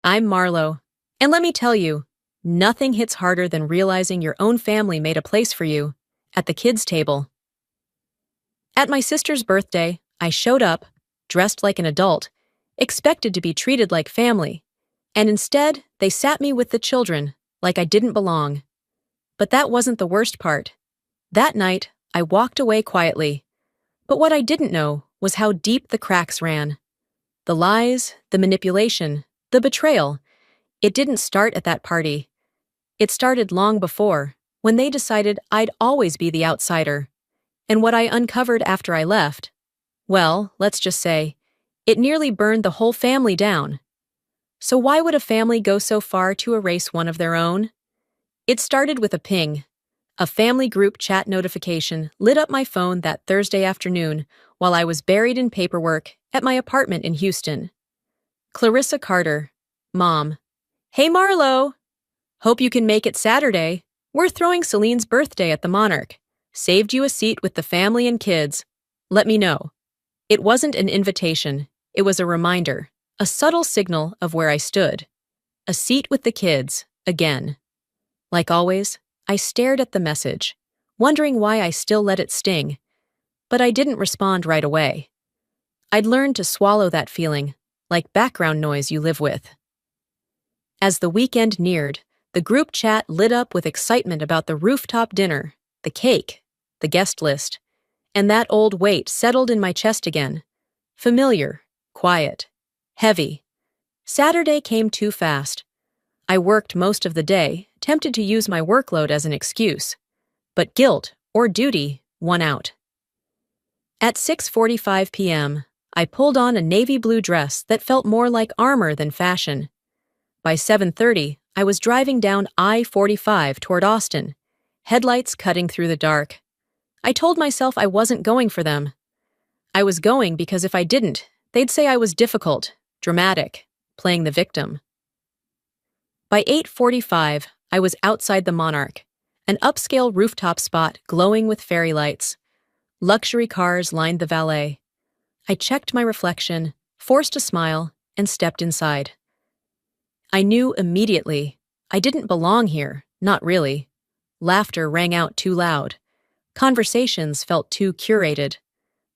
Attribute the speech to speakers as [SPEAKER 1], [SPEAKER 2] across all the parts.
[SPEAKER 1] I'm Marlo. And let me tell you, nothing hits harder than realizing your own family made a place for you at the kids' table. At my sister's birthday, I showed up, dressed like an adult, expected to be treated like family, and instead, they sat me with the children like I didn't belong. But that wasn't the worst part. That night, I walked away quietly. But what I didn't know was how deep the cracks ran. The lies, the manipulation, the betrayal. It didn't start at that party. It started long before, when they decided I'd always be the outsider. And what I uncovered after I left, well, let's just say, it nearly burned the whole family down. So why would a family go so far to erase one of their own? It started with a ping. A family group chat notification lit up my phone that Thursday afternoon while I was buried in paperwork at my apartment in Houston. Clarissa Carter, Mom. Hey Marlo! Hope you can make it Saturday. We're throwing Celine's birthday at the Monarch. Saved you a seat with the family and kids. Let me know. It wasn't an invitation. It was a reminder, a subtle signal of where I stood. A seat with the kids, again. Like always, I stared at the message, wondering why I still let it sting. But I didn't respond right away. I'd learned to swallow that feeling, like background noise you live with. As the weekend neared, the group chat lit up with excitement about the rooftop dinner, the cake, the guest list, and that old weight settled in my chest again. Familiar, quiet, heavy. Saturday came too fast. I worked most of the day, tempted to use my workload as an excuse. But guilt, or duty, won out. At 6:45 p.m., I pulled on a navy blue dress that felt more like armor than fashion. By 7:30, I was driving down I-45 toward Austin, headlights cutting through the dark. I told myself I wasn't going for them. I was going because if I didn't, they'd say I was difficult, dramatic, playing the victim. By 8:45, I was outside the Monarch, an upscale rooftop spot glowing with fairy lights. Luxury cars lined the valet. I checked my reflection, forced a smile, and stepped inside. I knew immediately I didn't belong here, not really. Laughter rang out too loud. Conversations felt too curated.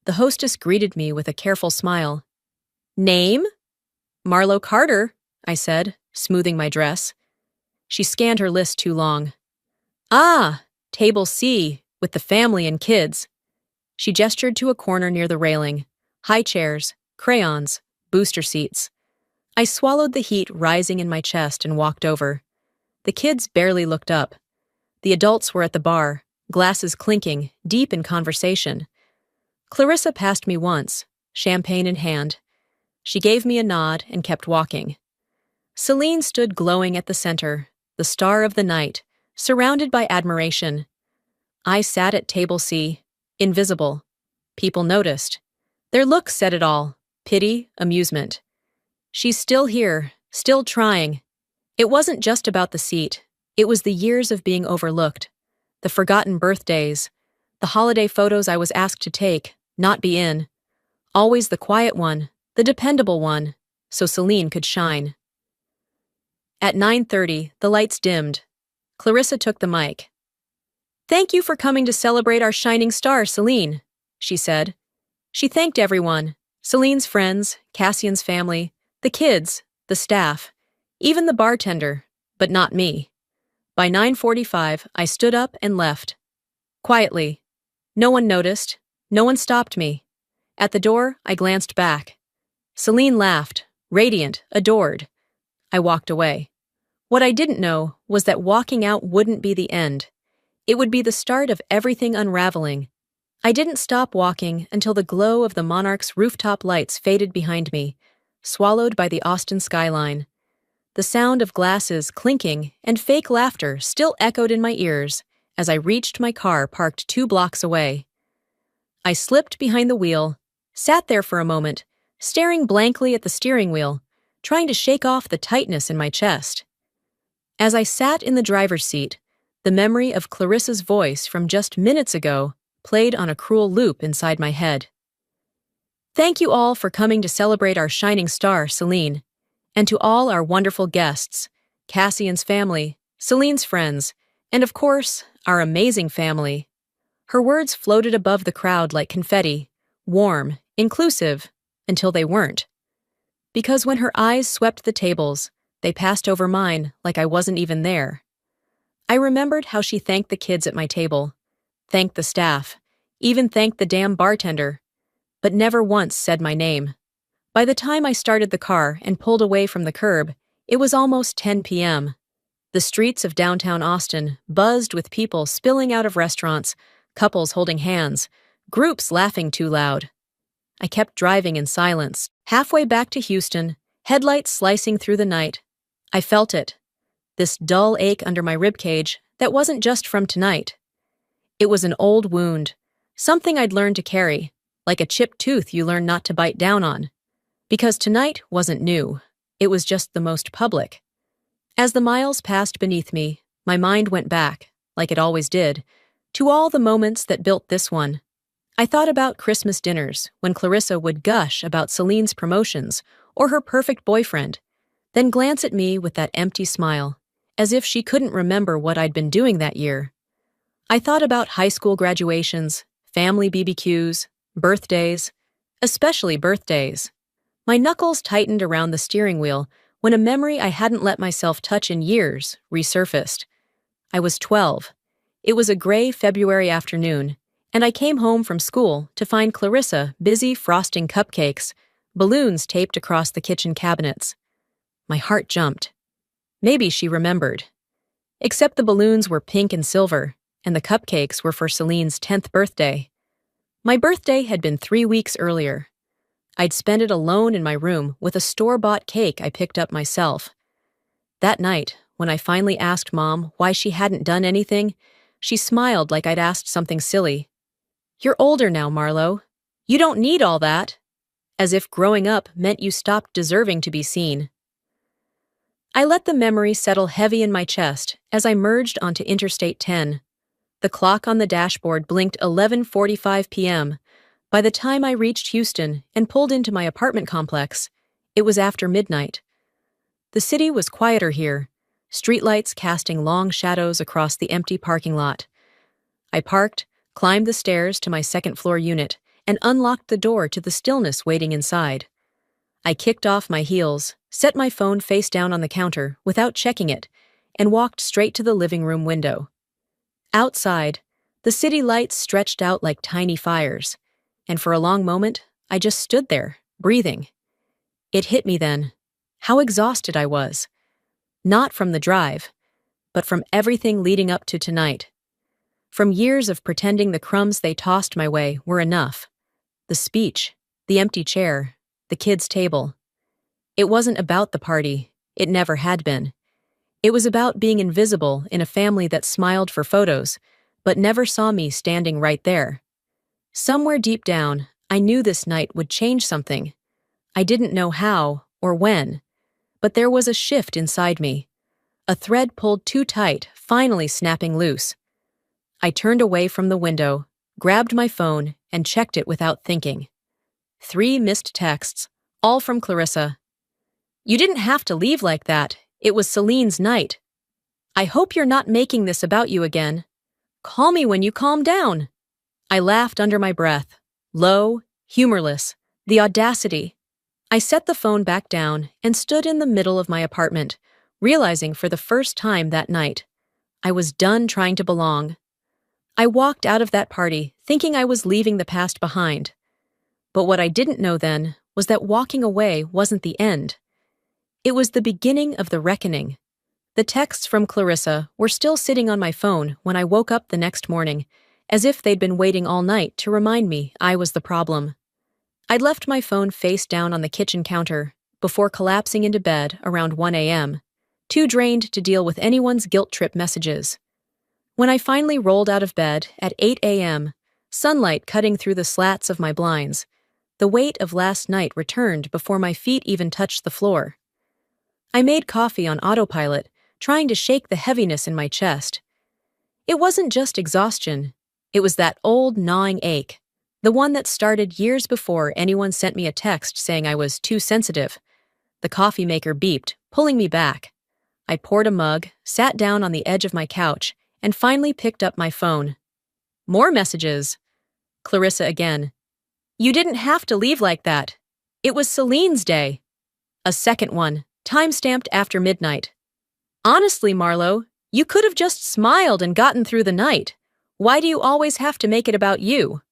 [SPEAKER 1] The hostess greeted me with a careful smile. Name? Marlo Carter, I said, smoothing my dress. She scanned her list too long. Ah, table C, with the family and kids. She gestured to a corner near the railing. High chairs, crayons, booster seats. I swallowed the heat rising in my chest and walked over. The kids barely looked up. The adults were at the bar, glasses clinking, deep in conversation. Clarissa passed me once, champagne in hand. She gave me a nod and kept walking. Celine stood glowing at the center, the star of the night, surrounded by admiration. I sat at table C, invisible. People noticed. Their looks said it all, pity, amusement. She's still here, still trying. It wasn't just about the seat. It was the years of being overlooked, the forgotten birthdays, the holiday photos I was asked to take, not be in. Always the quiet one, the dependable one, so Celine could shine. At 9:30, the lights dimmed. Clarissa took the mic. Thank you for coming to celebrate our shining star, Celine, she said. She thanked everyone, Celine's friends, Cassian's family, the kids, the staff, even the bartender, but not me. By 9:45, I stood up and left. Quietly. No one noticed. No one stopped me. At the door, I glanced back. Celine laughed, radiant, adored. I walked away. What I didn't know was that walking out wouldn't be the end. It would be the start of everything unraveling. I didn't stop walking until the glow of the Monarch's rooftop lights faded behind me, swallowed by the Austin skyline. The sound of glasses clinking and fake laughter still echoed in my ears as I reached my car parked 2 blocks away. I slipped behind the wheel, sat there for a moment, staring blankly at the steering wheel, trying to shake off the tightness in my chest. As I sat in the driver's seat, the memory of Clarissa's voice from just minutes ago played on a cruel loop inside my head. Thank you all for coming to celebrate our shining star, Celine. And to all our wonderful guests, Cassian's family, Celine's friends, and of course, our amazing family. Her words floated above the crowd like confetti, warm, inclusive, until they weren't. Because when her eyes swept the tables, they passed over mine like I wasn't even there. I remembered how she thanked the kids at my table, thanked the staff, even thanked the damn bartender, but never once said my name. By the time I started the car and pulled away from the curb, it was almost 10 p.m. The streets of downtown Austin buzzed with people spilling out of restaurants, couples holding hands, groups laughing too loud. I kept driving in silence. Halfway back to Houston, headlights slicing through the night, I felt it. This dull ache under my ribcage that wasn't just from tonight. It was an old wound, something I'd learned to carry, like a chipped tooth you learn not to bite down on. Because tonight wasn't new, it was just the most public. As the miles passed beneath me, my mind went back, like it always did, to all the moments that built this one. I thought about Christmas dinners when Clarissa would gush about Celine's promotions or her perfect boyfriend, then glance at me with that empty smile, as if she couldn't remember what I'd been doing that year. I thought about high school graduations, family BBQs, birthdays, especially birthdays. My knuckles tightened around the steering wheel when a memory I hadn't let myself touch in years resurfaced. I was 12. It was a gray February afternoon, and I came home from school to find Clarissa busy frosting cupcakes, balloons taped across the kitchen cabinets. My heart jumped. Maybe she remembered. Except the balloons were pink and silver, and the cupcakes were for Celine's 10th birthday. My birthday had been 3 weeks earlier. I'd spent it alone in my room with a store-bought cake I picked up myself. That night, when I finally asked Mom why she hadn't done anything, she smiled like I'd asked something silly. "You're older now, Marlo. You don't need all that." As if growing up meant you stopped deserving to be seen. I let the memory settle heavy in my chest as I merged onto Interstate 10. The clock on the dashboard blinked 11:45 p.m. By the time I reached Houston and pulled into my apartment complex, it was after midnight. The city was quieter here, streetlights casting long shadows across the empty parking lot. I parked, climbed the stairs to my second-floor unit, and unlocked the door to the stillness waiting inside. I kicked off my heels, set my phone face down on the counter without checking it, and walked straight to the living room window. Outside, the city lights stretched out like tiny fires, and for a long moment, I just stood there, breathing. It hit me then, how exhausted I was. Not from the drive, but from everything leading up to tonight. From years of pretending the crumbs they tossed my way were enough. The speech, the empty chair, the kids' table. It wasn't about the party, it never had been. It was about being invisible in a family that smiled for photos, but never saw me standing right there. Somewhere deep down, I knew this night would change something. I didn't know how or when, but there was a shift inside me. A thread pulled too tight, finally snapping loose. I turned away from the window, grabbed my phone, and checked it without thinking. 3 missed texts, all from Clarissa. "You didn't have to leave like that. It was Celine's night. I hope you're not making this about you again. Call me when you calm down." I laughed under my breath, low, humorless, the audacity. I set the phone back down and stood in the middle of my apartment, realizing for the first time that night, I was done trying to belong. I walked out of that party thinking I was leaving the past behind. But what I didn't know then was that walking away wasn't the end. It was the beginning of the reckoning. The texts from Clarissa were still sitting on my phone when I woke up the next morning, as if they'd been waiting all night to remind me I was the problem. I'd left my phone face down on the kitchen counter before collapsing into bed around 1 a.m., too drained to deal with anyone's guilt trip messages. When I finally rolled out of bed at 8 a.m., sunlight cutting through the slats of my blinds, the weight of last night returned before my feet even touched the floor. I made coffee on autopilot, trying to shake the heaviness in my chest. It wasn't just exhaustion. It was that old gnawing ache, the one that started years before anyone sent me a text saying I was too sensitive. The coffee maker beeped, pulling me back. I poured a mug, sat down on the edge of my couch, and finally picked up my phone. More messages. Clarissa again. You didn't have to leave like that. It was Celine's day. A second one, time-stamped after midnight. Honestly, Marlo, you could have just smiled and gotten through the night. Why do you always have to make it about you?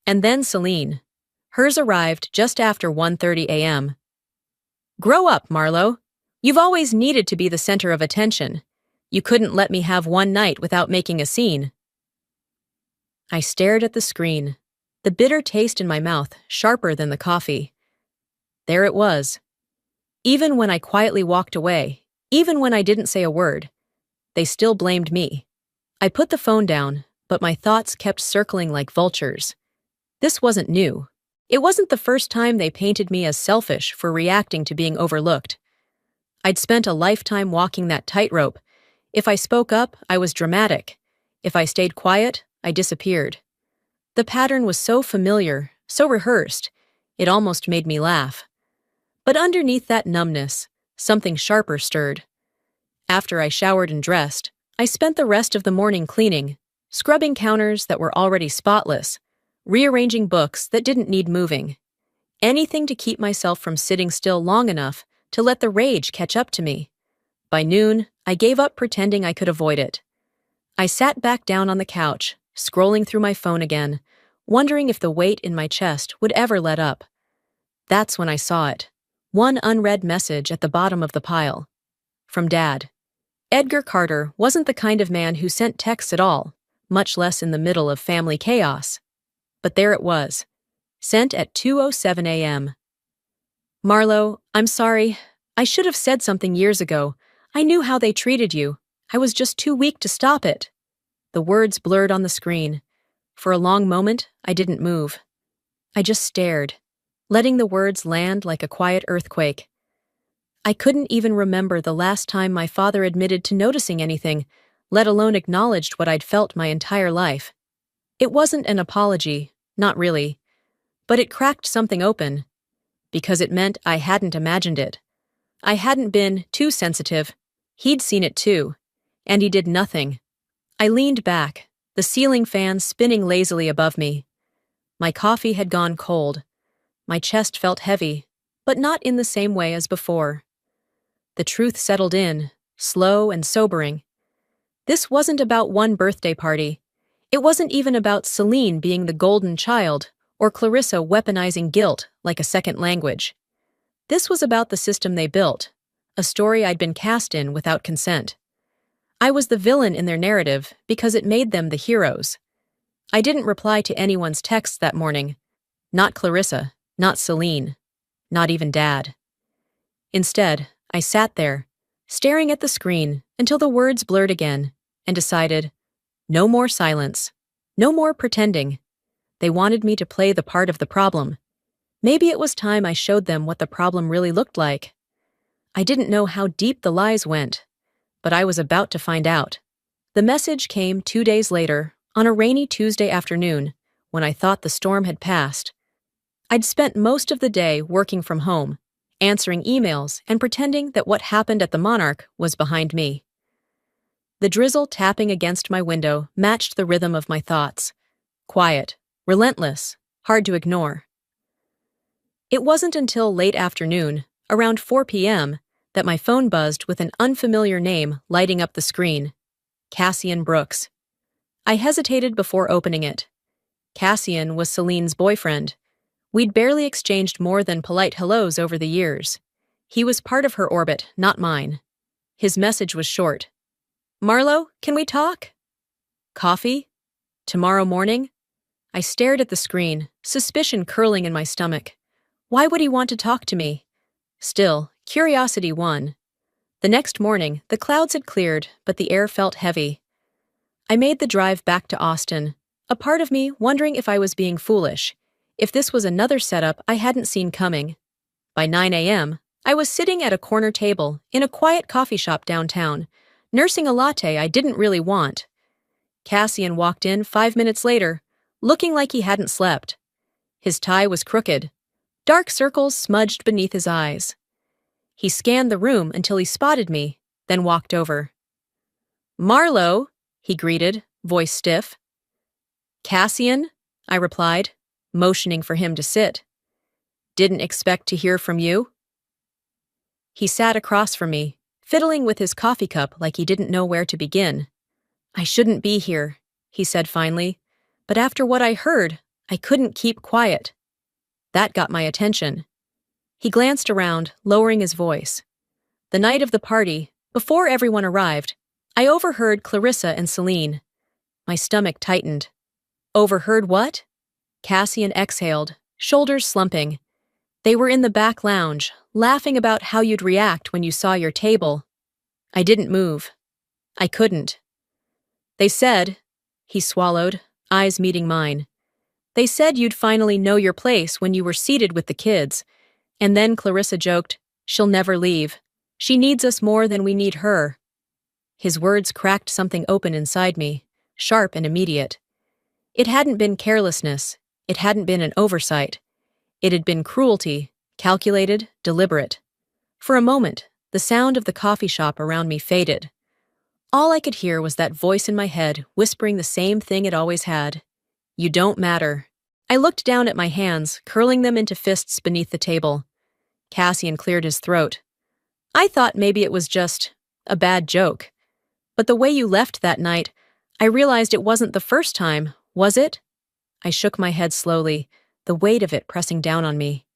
[SPEAKER 1] And then Celine. Hers arrived just after 1:30 a.m. Grow up, Marlo. You've always needed to be the center of attention. You couldn't let me have one night without making a scene. I stared at the screen, the bitter taste in my mouth sharper than the coffee. There it was. Even when I quietly walked away, even when I didn't say a word, they still blamed me. I put the phone down, but my thoughts kept circling like vultures. This wasn't new. It wasn't the first time they painted me as selfish for reacting to being overlooked. I'd spent a lifetime walking that tightrope. If I spoke up, I was dramatic. If I stayed quiet, I disappeared. The pattern was so familiar, so rehearsed, it almost made me laugh. But underneath that numbness, something sharper stirred. After I showered and dressed, I spent the rest of the morning cleaning, scrubbing counters that were already spotless, rearranging books that didn't need moving. Anything to keep myself from sitting still long enough to let the rage catch up to me. By noon, I gave up pretending I could avoid it. I sat back down on the couch, scrolling through my phone again, wondering if the weight in my chest would ever let up. That's when I saw it. One unread message at the bottom of the pile. From Dad. Edgar Carter wasn't the kind of man who sent texts at all, much less in the middle of family chaos. But there it was, sent at 2:07 a.m. Marlo, I'm sorry. I should have said something years ago. I knew how they treated you. I was just too weak to stop it. The words blurred on the screen. For a long moment, I didn't move. I just stared, letting the words land like a quiet earthquake. I couldn't even remember the last time my father admitted to noticing anything, let alone acknowledged what I'd felt my entire life. It wasn't an apology, not really. But it cracked something open, because it meant I hadn't imagined it. I hadn't been too sensitive. He'd seen it too, and he did nothing. I leaned back, the ceiling fan spinning lazily above me. My coffee had gone cold. My chest felt heavy, but not in the same way as before. The truth settled in, slow and sobering. This wasn't about one birthday party. It wasn't even about Celine being the golden child or Clarissa weaponizing guilt like a second language. This was about the system they built, a story I'd been cast in without consent. I was the villain in their narrative because it made them the heroes. I didn't reply to anyone's texts that morning. Not Clarissa, not Celine, not even Dad. Instead, I sat there, staring at the screen until the words blurred again, and decided, no more silence, no more pretending. They wanted me to play the part of the problem. Maybe it was time I showed them what the problem really looked like. I didn't know how deep the lies went, but I was about to find out. The message came 2 days later, on a rainy Tuesday afternoon, when I thought the storm had passed. I'd spent most of the day working from home, answering emails and pretending that what happened at the Monarch was behind me. The drizzle tapping against my window matched the rhythm of my thoughts. Quiet, relentless, hard to ignore. It wasn't until late afternoon, around 4 p.m., that my phone buzzed with an unfamiliar name lighting up the screen. Cassian Brooks. I hesitated before opening it. Cassian was Celine's boyfriend. We'd barely exchanged more than polite hellos over the years. He was part of her orbit, not mine. His message was short. Marlo, can we talk? Coffee? Tomorrow morning? I stared at the screen, suspicion curling in my stomach. Why would he want to talk to me? Still, curiosity won. The next morning, the clouds had cleared, but the air felt heavy. I made the drive back to Austin, a part of me wondering if I was being foolish, if this was another setup I hadn't seen coming. By 9 a.m., I was sitting at a corner table in a quiet coffee shop downtown, nursing a latte I didn't really want. Cassian walked in 5 minutes later, looking like he hadn't slept. His tie was crooked, dark circles smudged beneath his eyes. He scanned the room until he spotted me, then walked over. "Marlo," he greeted, voice stiff. "Cassian," I replied, motioning for him to sit. "Didn't expect to hear from you." He sat across from me, fiddling with his coffee cup like he didn't know where to begin. "I shouldn't be here," he said finally, "but after what I heard, I couldn't keep quiet." That got my attention. He glanced around, lowering his voice. The night of the party, before everyone arrived, I overheard Clarissa and Celine. My stomach tightened. Overheard what? Cassian exhaled, shoulders slumping. They were in the back lounge, laughing about how you'd react when you saw your table. I didn't move. I couldn't. They said, he swallowed, eyes meeting mine. They said you'd finally know your place when you were seated with the kids. And then Clarissa joked, "She'll never leave. She needs us more than we need her." His words cracked something open inside me, sharp and immediate. It hadn't been carelessness. It hadn't been an oversight. It had been cruelty, calculated, deliberate. For a moment, the sound of the coffee shop around me faded. All I could hear was that voice in my head whispering the same thing it always had. "You don't matter." I looked down at my hands, curling them into fists beneath the table. Cassian cleared his throat. "I thought maybe it was just a bad joke. But the way you left that night, I realized it wasn't the first time, was it?" I shook my head slowly, the weight of it pressing down on me.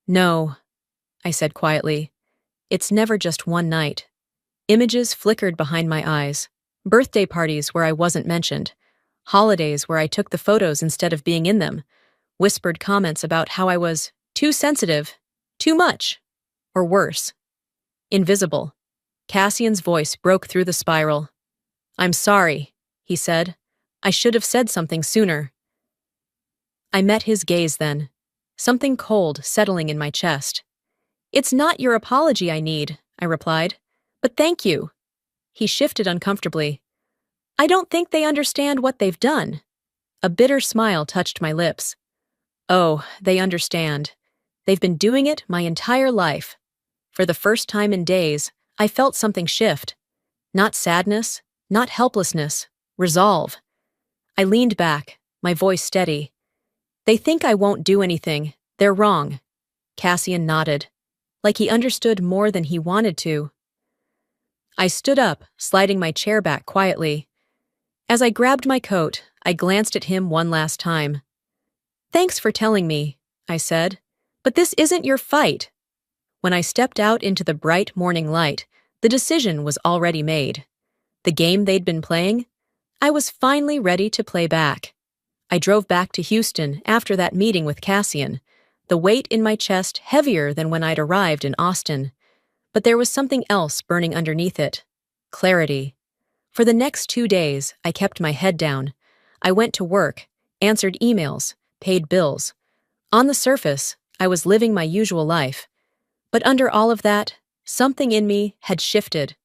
[SPEAKER 1] "No," I said quietly. "It's never just one night." Images flickered behind my eyes. Birthday parties where I wasn't mentioned. Holidays where I took the photos instead of being in them. Whispered comments about how I was too sensitive, too much, or worse. Invisible. Cassian's voice broke through the spiral. "I'm sorry," he said. "I should have said something sooner." I met his gaze then, something cold settling in my chest. "It's not your apology I need," I replied, "but thank you." He shifted uncomfortably. "I don't think they understand what they've done." A bitter smile touched my lips. "Oh, they understand. They've been doing it my entire life." For the first time in days, I felt something shift. Not sadness, not helplessness, resolve. I leaned back, my voice steady. "They think I won't do anything. They're wrong." Cassian nodded, like he understood more than he wanted to. I stood up, sliding my chair back quietly. As I grabbed my coat, I glanced at him one last time. "Thanks for telling me," I said, "but this isn't your fight." When I stepped out into the bright morning light, the decision was already made. The game they'd been playing, I was finally ready to play back. I drove back to Houston after that meeting with Cassian, the weight in my chest heavier than when I'd arrived in Austin. But there was something else burning underneath it. Clarity. For the next 2 days, I kept my head down. I went to work, answered emails, paid bills. On the surface, I was living my usual life. But under all of that, something in me had shifted.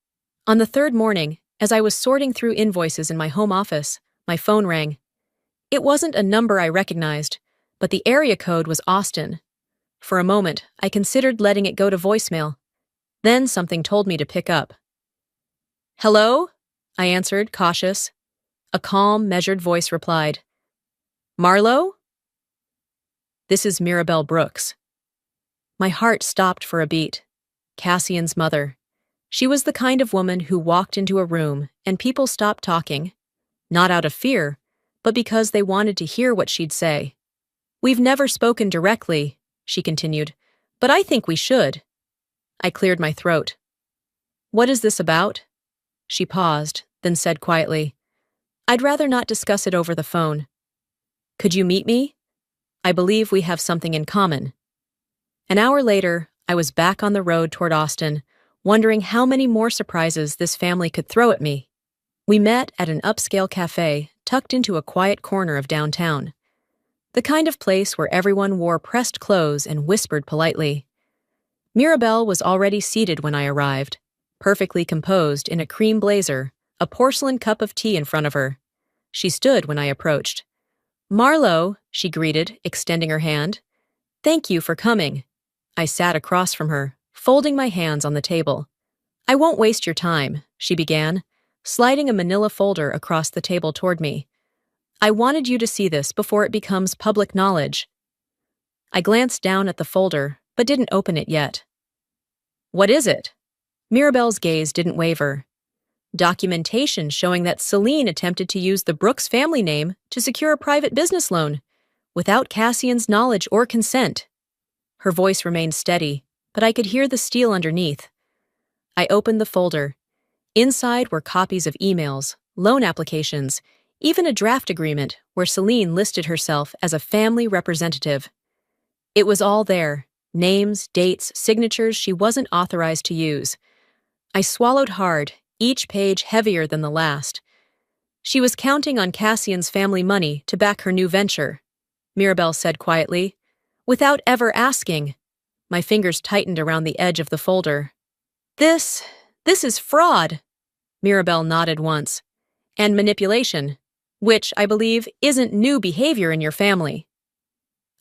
[SPEAKER 1] On the third morning, as I was sorting through invoices in my home office, my phone rang. It wasn't a number I recognized, but the area code was Austin. For a moment, I considered letting it go to voicemail. Then something told me to pick up. "Hello?" I answered, cautious. A calm, measured voice replied. "Marlo?" "This is Mirabelle Brooks." My heart stopped for a beat. Cassian's mother. She was the kind of woman who walked into a room and people stopped talking, not out of fear, but because they wanted to hear what she'd say. "We've never spoken directly," she continued, "but I think we should." I cleared my throat. "What is this about?" She paused, then said quietly, "I'd rather not discuss it over the phone." "Could you meet me? I believe we have something in common." An hour later, I was back on the road toward Austin, wondering how many more surprises this family could throw at me. We met at an upscale cafe tucked into a quiet corner of downtown. The kind of place where everyone wore pressed clothes and whispered politely. Mirabelle was already seated when I arrived, perfectly composed in a cream blazer, a porcelain cup of tea in front of her. She stood when I approached. "Marlo," she greeted, extending her hand. "Thank you for coming." I sat across from her, folding my hands on the table. "I won't waste your time," she began, sliding a manila folder across the table toward me. "I wanted you to see this before it becomes public knowledge." I glanced down at the folder, but didn't open it yet. "What is it?" Mirabelle's gaze didn't waver. "Documentation showing that Celine attempted to use the Brooks family name to secure a private business loan, without Cassian's knowledge or consent." Her voice remained steady, but I could hear the steel underneath. I opened the folder. Inside were copies of emails, loan applications, even a draft agreement where Celine listed herself as a family representative. It was all there: names, dates, signatures she wasn't authorized to use. I swallowed hard, each page heavier than the last. She was counting on Cassian's family money to back her new venture, Mirabelle said quietly, without ever asking. My fingers tightened around the edge of the folder. This is fraud," Mirabelle nodded once. "And manipulation, which, I believe, isn't new behavior in your family."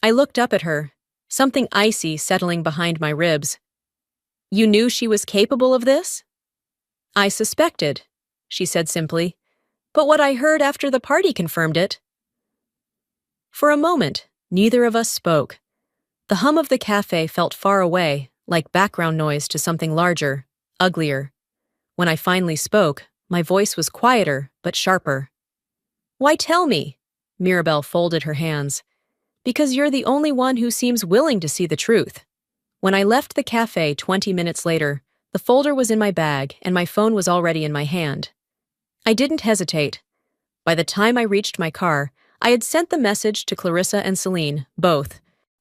[SPEAKER 1] I looked up at her, something icy settling behind my ribs. "You knew she was capable of this?" "I suspected," she said simply, "but what I heard after the party confirmed it." For a moment, neither of us spoke. The hum of the cafe felt far away, like background noise to something larger, uglier. When I finally spoke, my voice was quieter but sharper. "Why tell me?" Mirabelle folded her hands. "Because you're the only one who seems willing to see the truth." When I left the cafe 20 minutes later, the folder was in my bag and my phone was already in my hand. I didn't hesitate. By the time I reached my car, I had sent the message to Clarissa and Celine, both.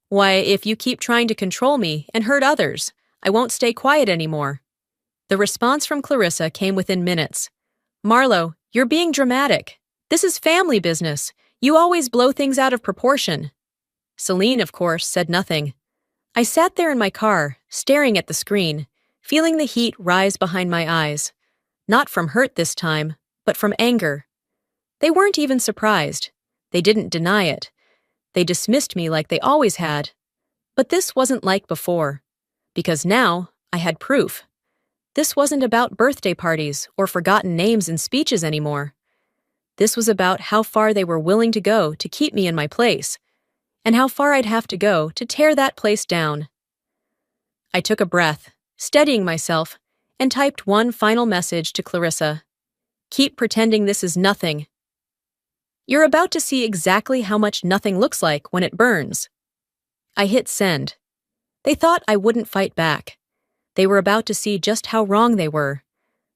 [SPEAKER 1] "Why, if you keep trying to control me and hurt others, I won't stay quiet anymore." The response from Clarissa came within minutes. "Marlo, you're being dramatic. This is family business. You always blow things out of proportion." Celine, of course, said nothing. I sat there in my car, staring at the screen, feeling the heat rise behind my eyes. Not from hurt this time, but from anger. They weren't even surprised. They didn't deny it. They dismissed me like they always had. But this wasn't like before. Because now, I had proof. This wasn't about birthday parties or forgotten names and speeches anymore. This was about how far they were willing to go to keep me in my place, and how far I'd have to go to tear that place down. I took a breath, steadying myself, and typed one final message to Clarissa. "Keep pretending this is nothing. You're about to see exactly how much nothing looks like when it burns." I hit send. They thought I wouldn't fight back. They were about to see just how wrong they were.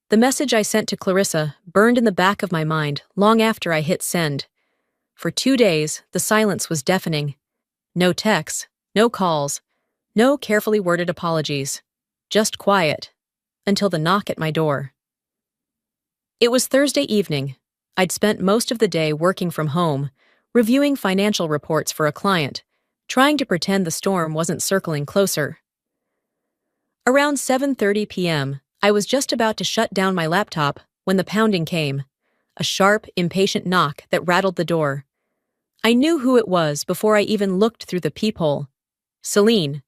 [SPEAKER 1] The message I sent to Clarissa burned in the back of my mind long after I hit send. For 2 days, the silence was deafening. No texts, no calls, no carefully worded apologies. Just quiet. Until the knock at my door. It was Thursday evening. I'd spent most of the day working from home, reviewing financial reports for a client, trying to pretend the storm wasn't circling closer. Around 7:30 p.m., I was just about to shut down my laptop when the pounding came, a sharp, impatient knock that rattled the door. I knew who it was before I even looked through the peephole. Celine.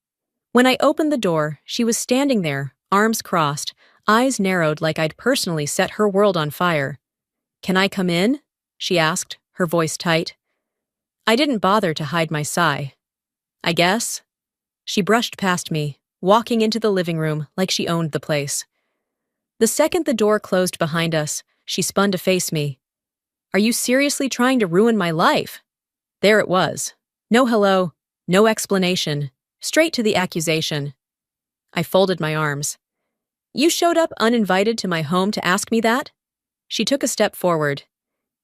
[SPEAKER 1] When I opened the door, she was standing there, arms crossed, eyes narrowed like I'd personally set her world on fire. "Can I come in?" she asked, her voice tight. I didn't bother to hide my sigh. "I guess." She brushed past me, walking into the living room like she owned the place. The second the door closed behind us, she spun to face me. "Are you seriously trying to ruin my life?" There it was. No hello, no explanation, straight to the accusation. I folded my arms. "You showed up uninvited to my home to ask me that?" She took a step forward.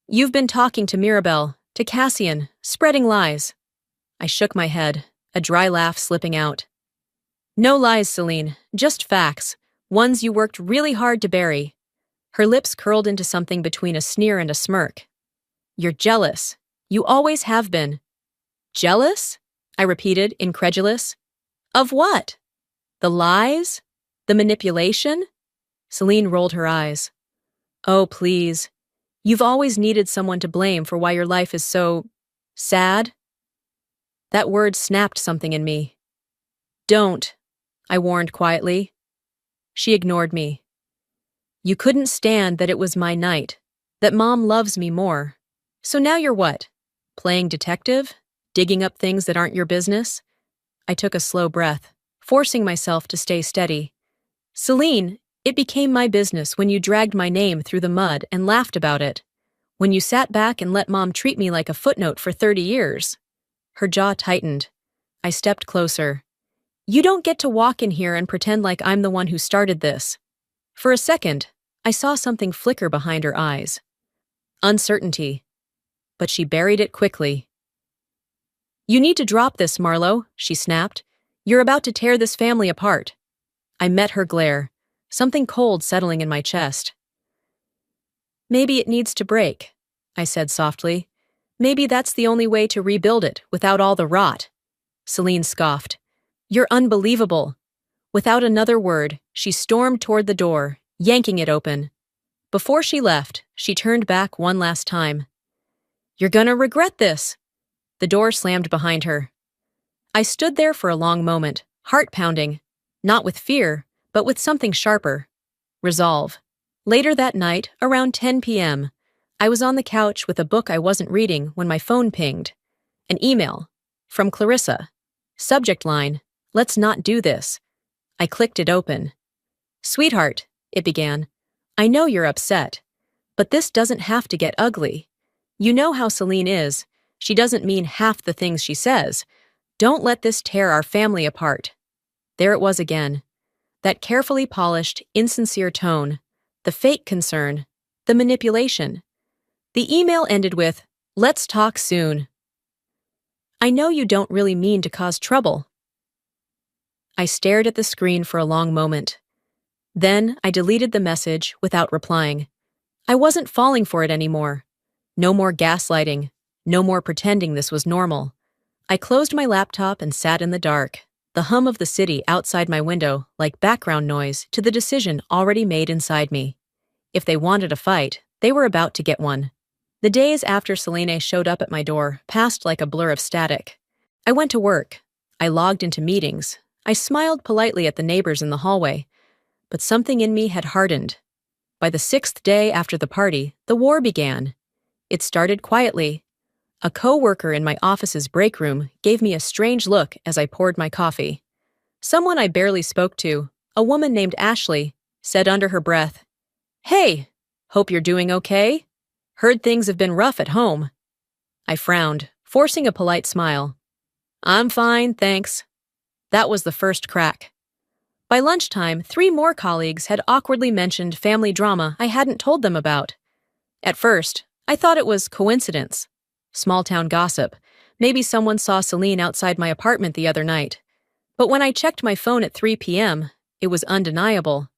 [SPEAKER 1] "You've been talking to Mirabelle, to Cassian, spreading lies." I shook my head, a dry laugh slipping out. "No lies, Celine, just facts, ones you worked really hard to bury." Her lips curled into something between a sneer and a smirk. "You're jealous. You always have been." "Jealous?" I repeated, incredulous. "Of what? The lies? The manipulation?" Celine rolled her eyes. "Oh, please. You've always needed someone to blame for why your life is so sad." That word snapped something in me. "Don't." I warned quietly. She ignored me. You couldn't stand that it was my night, that Mom loves me more. So now you're what? Playing detective? Digging up things that aren't your business? I took a slow breath, forcing myself to stay steady. Celine, it became my business when you dragged my name through the mud and laughed about it. When you sat back and let Mom treat me like a footnote for 30 years. Her jaw tightened. I stepped closer. You don't get to walk in here and pretend like I'm the one who started this. For a second, I saw something flicker behind her eyes. Uncertainty. But she buried it quickly. You need to drop this, Marlo, she snapped. You're about to tear this family apart. I met her glare, something cold settling in my chest. Maybe it needs to break, I said softly. Maybe that's the only way to rebuild it without all the rot. Celine scoffed. You're unbelievable. Without another word, she stormed toward the door, yanking it open. Before she left, she turned back one last time. You're gonna regret this. The door slammed behind her. I stood there for a long moment, heart pounding, not with fear, but with something sharper. Resolve. Later that night, around 10 p.m., I was on the couch with a book I wasn't reading when my phone pinged. An email. From Clarissa. Subject line, let's not do this. I clicked it open. Sweetheart, it began, I know you're upset, but this doesn't have to get ugly. You know how Celine is. She doesn't mean half the things she says. Don't let this tear our family apart. There it was again. That carefully polished, insincere tone. The fake concern. The manipulation. The email ended with, let's talk soon. I know you don't really mean to cause trouble. I stared at the screen for a long moment. Then I deleted the message without replying. I wasn't falling for it anymore. No more gaslighting. No more pretending this was normal. I closed my laptop and sat in the dark, the hum of the city outside my window like background noise to the decision already made inside me. If they wanted a fight, they were about to get one. The days after Celine showed up at my door passed like a blur of static. I went to work. I logged into meetings. I smiled politely at the neighbors in the hallway. But something in me had hardened. By the 6th day after the party, the war began. It started quietly. A co-worker in my office's break room gave me a strange look as I poured my coffee. Someone I barely spoke to, a woman named Ashley, said under her breath, Hey, hope you're doing okay? Heard things have been rough at home. I frowned, forcing a polite smile. I'm fine, thanks. That was the first crack. By lunchtime, 3 more colleagues had awkwardly mentioned family drama I hadn't told them about. At first, I thought it was coincidence. Small-town gossip. Maybe someone saw Celine outside my apartment the other night. But when I checked my phone at 3 p.m., it was undeniable.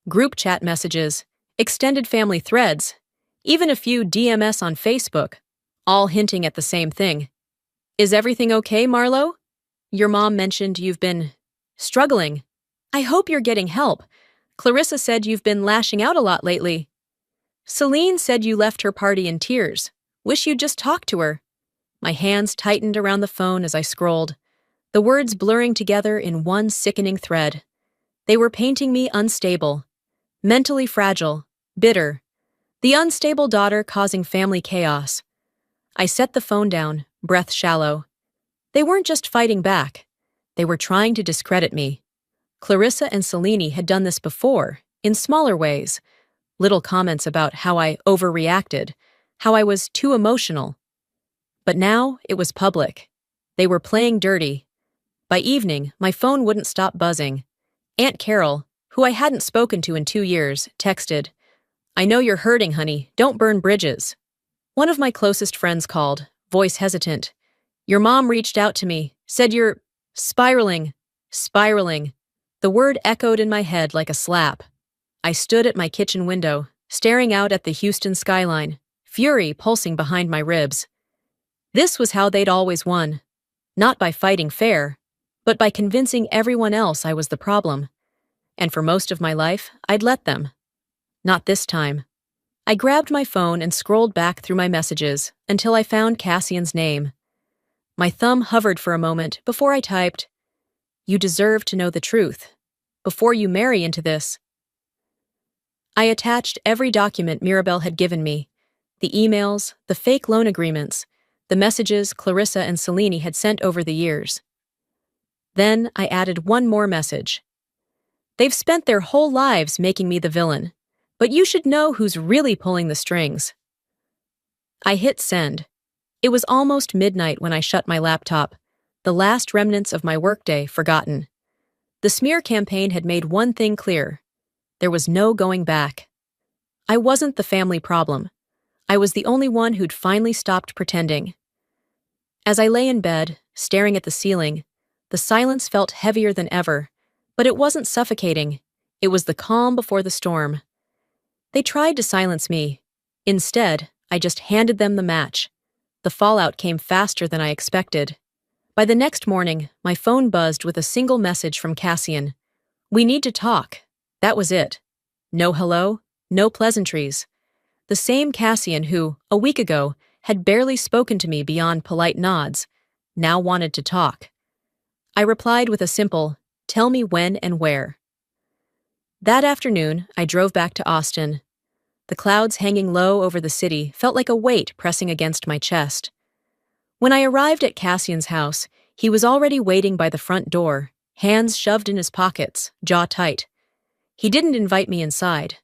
[SPEAKER 1] Group chat messages, extended family threads, even a few DMs on Facebook, all hinting at the same thing. Is everything okay, Marlo? Your mom mentioned you've been struggling. I hope you're getting help. Clarissa said you've been lashing out a lot lately. Celine said you left her party in tears. Wish you'd just talk to her. My hands tightened around the phone as I scrolled, the words blurring together in one sickening thread. They were painting me unstable, mentally fragile, bitter, the unstable daughter causing family chaos. I set the phone down, breath shallow. They weren't just fighting back. They were trying to discredit me. Clarissa and Celine had done this before, in smaller ways. Little comments about how I overreacted, how I was too emotional. But now it was public. They were playing dirty. By evening, my phone wouldn't stop buzzing. Aunt Carol, who I hadn't spoken to in 2 years, texted, I know you're hurting, honey. Don't burn bridges. One of my closest friends called, voice hesitant. Your mom reached out to me, said you're spiraling. The word echoed in my head like a slap. I stood at my kitchen window, staring out at the Houston skyline, fury pulsing behind my ribs. This was how they'd always won. Not by fighting fair, but by convincing everyone else I was the problem. And for most of my life, I'd let them. Not this time. I grabbed my phone and scrolled back through my messages until I found Cassian's name. My thumb hovered for a moment before I typed, You deserve to know the truth. before you marry into this. I attached every document Mirabel had given me, the emails, the fake loan agreements, the messages Clarissa and Selene had sent over the years. Then I added one more message. They've spent their whole lives making me the villain, but you should know who's really pulling the strings. I hit send. It was almost midnight when I shut my laptop, the last remnants of my workday forgotten. The smear campaign had made one thing clear. There was no going back. I wasn't the family problem. I was the only one who'd finally stopped pretending. As I lay in bed, staring at the ceiling, the silence felt heavier than ever, but it wasn't suffocating. It was the calm before the storm. They tried to silence me. Instead, I just handed them the match. The fallout came faster than I expected. By the next morning, my phone buzzed with a single message from Cassian. We need to talk. That was it. No hello, no pleasantries. The same Cassian who, a week ago, had barely spoken to me beyond polite nods, now wanted to talk. I replied with a simple, tell me when and where. That afternoon, I drove back to Austin. The clouds hanging low over the city felt like a weight pressing against my chest. When I arrived at Cassian's house, he was already waiting by the front door, hands shoved in his pockets, jaw tight. He didn't invite me inside.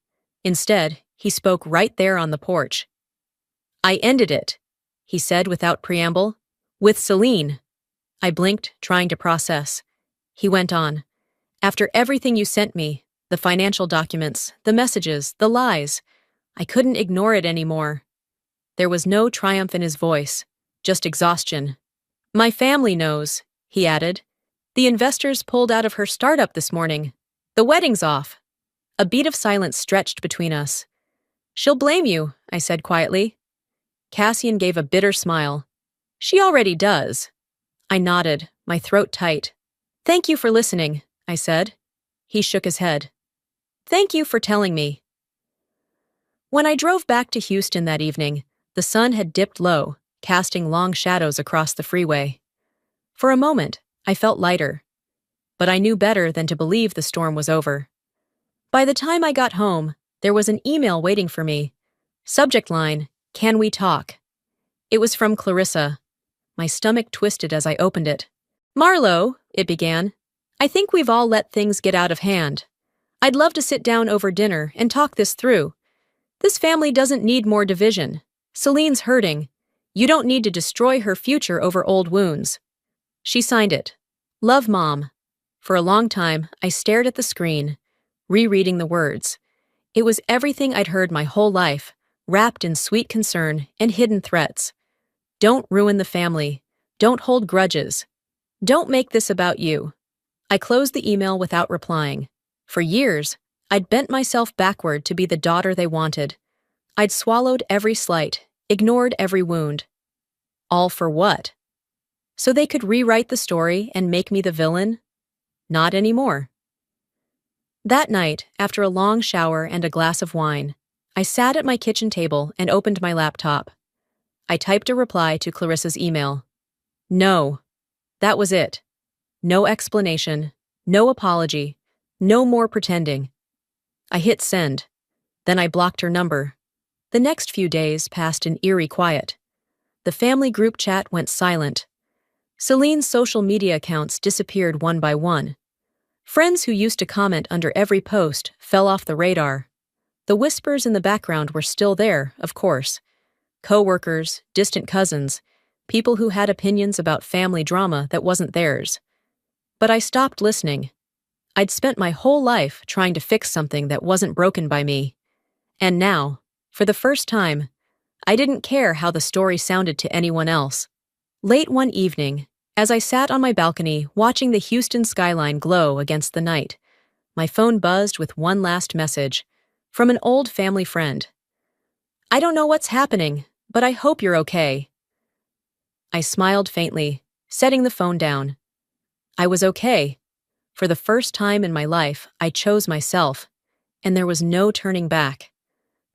[SPEAKER 1] Instead, he spoke right there on the porch. I ended it, he said without preamble, with Selene. I blinked, trying to process. He went on. After everything you sent me, the financial documents, the messages, the lies, I couldn't ignore it anymore. There was no triumph in his voice, just exhaustion. My family knows, he added. The investors pulled out of her startup this morning. The wedding's off. A beat of silence stretched between us. She'll blame you, I said quietly. Cassian gave a bitter smile. She already does. I nodded, my throat tight. Thank you for listening, I said. He shook his head. Thank you for telling me. When I drove back to Houston that evening, the sun had dipped low, casting long shadows across the freeway. For a moment, I felt lighter. But I knew better than to believe the storm was over. By the time I got home, there was an email waiting for me. Subject line, can we talk? It was from Clarissa. My stomach twisted as I opened it. Marlo, it began, I think we've all let things get out of hand. I'd love to sit down over dinner and talk this through. This family doesn't need more division. Selene's hurting. You don't need to destroy her future over old wounds. She signed it. Love, Mom. For a long time, I stared at the screen, rereading the words. It was everything I'd heard my whole life, wrapped in sweet concern and hidden threats. Don't ruin the family. Don't hold grudges. Don't make this about you. I closed the email without replying. For years, I'd bent myself backward to be the daughter they wanted. I'd swallowed every slight, ignored every wound. All for what? So they could rewrite the story and make me the villain? Not anymore. That night, after a long shower and a glass of wine, I sat at my kitchen table and opened my laptop. I typed a reply to Clarissa's email. No. That was it. No explanation, no apology, no more pretending. I hit send. Then I blocked her number. The next few days passed in eerie quiet. The family group chat went silent. Selene's social media accounts disappeared one by one. Friends who used to comment under every post fell off the radar. The whispers in the background were still there, of course. Co-workers, distant cousins, people who had opinions about family drama that wasn't theirs. But I stopped listening. I'd spent my whole life trying to fix something that wasn't broken by me. And now, for the first time, I didn't care how the story sounded to anyone else. Late one evening, as I sat on my balcony watching the Houston skyline glow against the night, my phone buzzed with one last message from an old family friend. I don't know what's happening, but I hope you're okay. I smiled faintly, setting the phone down. I was okay. For the first time in my life, I chose myself, and there was no turning back.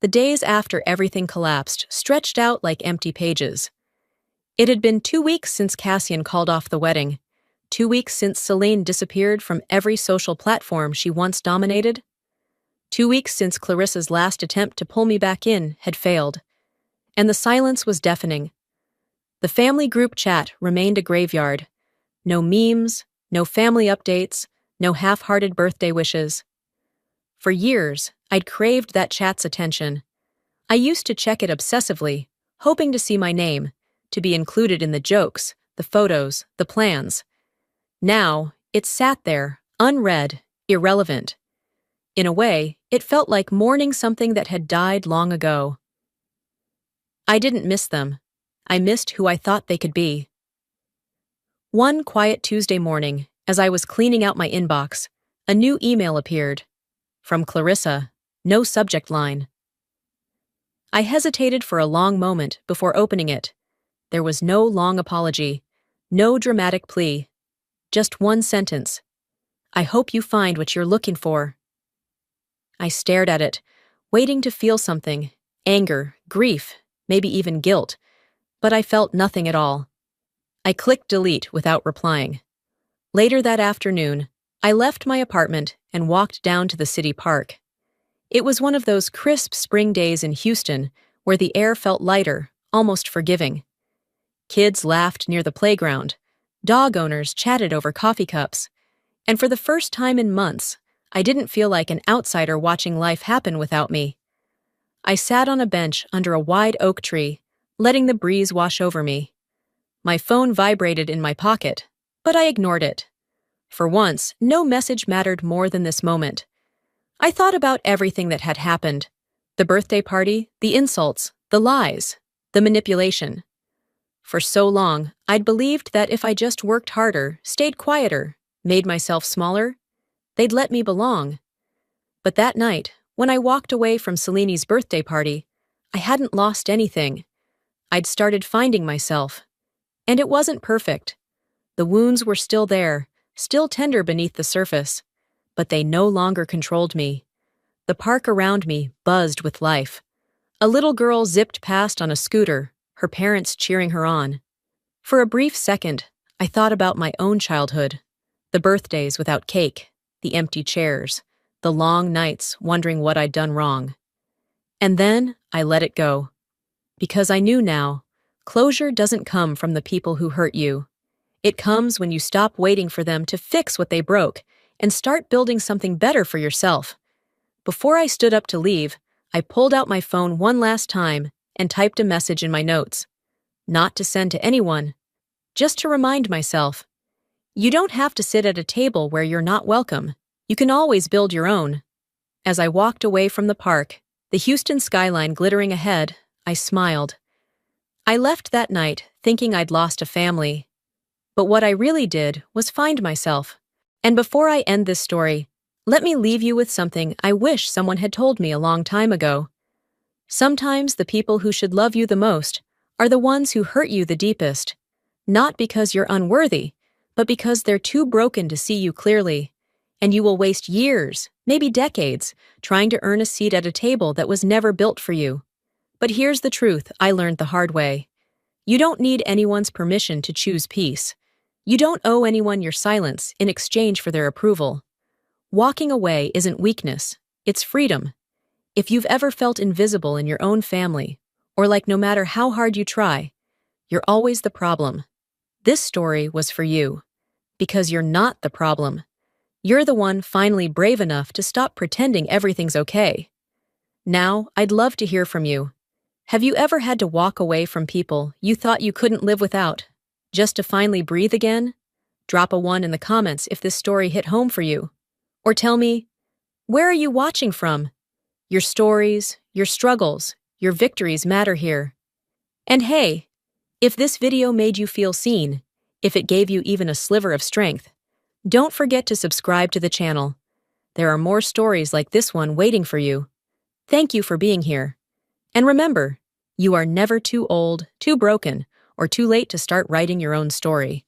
[SPEAKER 1] The days after everything collapsed stretched out like empty pages. It had been 2 weeks since Cassian called off the wedding, 2 weeks since Celine disappeared from every social platform she once dominated. 2 weeks since Clarissa's last attempt to pull me back in had failed. And the silence was deafening. The family group chat remained a graveyard. No memes, no family updates, no half-hearted birthday wishes. For years, I'd craved that chat's attention. I used to check it obsessively, hoping to see my name, to be included in the jokes, the photos, the plans. Now, it sat there, unread, irrelevant. In a way, it felt like mourning something that had died long ago. I didn't miss them. I missed who I thought they could be. One quiet Tuesday morning, as I was cleaning out my inbox, a new email appeared. From Clarissa, no subject line. I hesitated for a long moment before opening it. There was no long apology, no dramatic plea. Just one sentence. I hope you find what you're looking for. I stared at it, waiting to feel something, anger, grief, maybe even guilt, but I felt nothing at all. I clicked delete without replying. Later that afternoon, I left my apartment and walked down to the city park. It was one of those crisp spring days in Houston where the air felt lighter, almost forgiving. Kids laughed near the playground. Dog owners chatted over coffee cups. And for the first time in months, I didn't feel like an outsider watching life happen without me. I sat on a bench under a wide oak tree, letting the breeze wash over me. My phone vibrated in my pocket, but I ignored it. For once, no message mattered more than this moment. I thought about everything that had happened. The birthday party, the insults, the lies, the manipulation. For so long, I'd believed that if I just worked harder, stayed quieter, made myself smaller, they'd let me belong. But that night, when I walked away from Celine's birthday party, I hadn't lost anything. I'd started finding myself. And it wasn't perfect. The wounds were still there, still tender beneath the surface. But they no longer controlled me. The park around me buzzed with life. A little girl zipped past on a scooter, her parents cheering her on. For a brief second, I thought about my own childhood. The birthdays without cake, the empty chairs, the long nights wondering what I'd done wrong. And then I let it go. Because I knew now, closure doesn't come from the people who hurt you. It comes when you stop waiting for them to fix what they broke and start building something better for yourself. Before I stood up to leave, I pulled out my phone one last time and typed a message in my notes. Not to send to anyone, just to remind myself. You don't have to sit at a table where you're not welcome. You can always build your own. As I walked away from the park, the Houston skyline glittering ahead, I smiled. I left that night thinking I'd lost a family. But what I really did was find myself. And before I end this story, let me leave you with something I wish someone had told me a long time ago. Sometimes the people who should love you the most are the ones who hurt you the deepest. Not because you're unworthy, but because they're too broken to see you clearly. And you will waste years, maybe decades, trying to earn a seat at a table that was never built for you. But here's the truth I learned the hard way. You don't need anyone's permission to choose peace. You don't owe anyone your silence in exchange for their approval. Walking away isn't weakness, it's freedom. If you've ever felt invisible in your own family, or like no matter how hard you try, you're always the problem. This story was for you. Because you're not the problem. You're the one finally brave enough to stop pretending everything's okay. Now, I'd love to hear from you. Have you ever had to walk away from people you thought you couldn't live without, just to finally breathe again? Drop a 1 in the comments if this story hit home for you. Or tell me, where are you watching from? Your stories, your struggles, your victories matter here. And hey, if this video made you feel seen, if it gave you even a sliver of strength, don't forget to subscribe to the channel. There are more stories like this one waiting for you. Thank you for being here. And remember, you are never too old, too broken, or too late to start writing your own story.